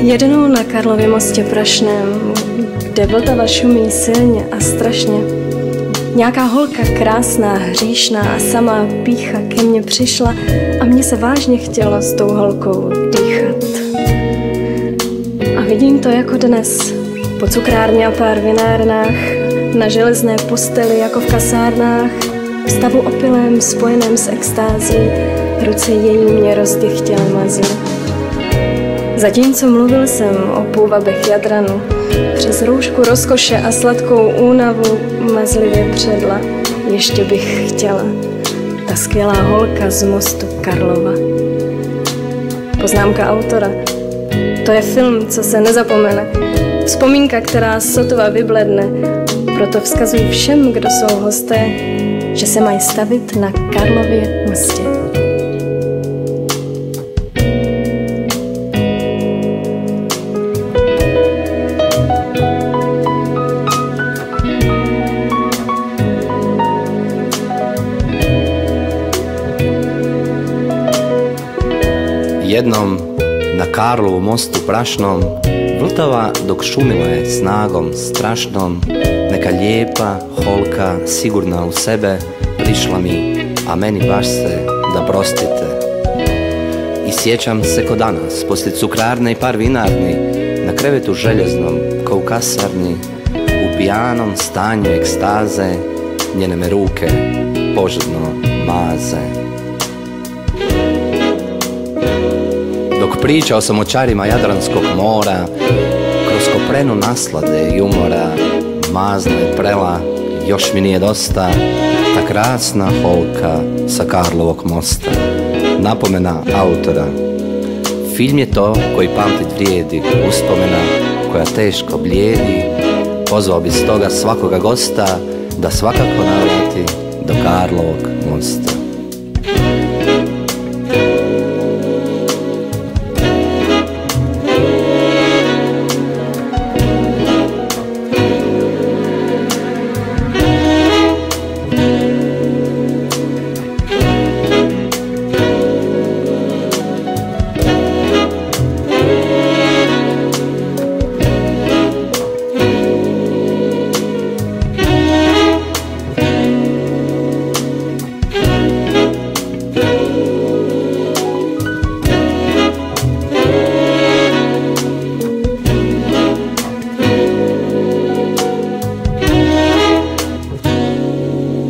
Jednou na Karlově mostě prašném, kde Vltava šumí silně a strašně, nějaká holka krásná, hříšná a samá pýcha ke mně přišla a mně se vážně chtělo s tou holkou dýchat. A vidím to jako dnes, po cukrárně a pár vinárnách, na železné posteli jako v kasárnách, v stavu opilém spojeném s extází, ruce její mě rozdychtěle mazí. Zatímco mluvil jsem o půvabech Jadranu, přes roušku rozkoše a sladkou únavu mazlivě předla, ještě bych chtěla, ta skvělá holka z mostu Karlova. Poznámka autora. To je film, co se nezapomene. Vzpomínka, která sotva vybledne. Proto vzkazuji všem, kdo jsou hosté, že se mají stavit na Karlově mostě. Jednom na Karlovu mostu prašnom Vltava dok šumila je snagom strašnom, neka lijepa holka sigurna u sebe prišla mi, a meni baš se da prostite. I sjećam se ko danas, poslije cukrarne i par vinarni, na krevetu željeznom ko u kasarni, u pijanom stanju ekstaze, njene me ruke požudno maze. Dok pričao sam o čarima Jadranskog mora, kroz koprenu naslade i umora, mazna je prela, još mi nije dosta, ta krasna holka sa Karlovog mosta. Napomena autora. Film je to koji pamtit vrijedi, uspomena koja teško blijedi. Pozvao bi stoga svakoga gosta da svakako navrati do Karlovog mosta.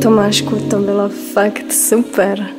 Tomášku, to bylo fakt super.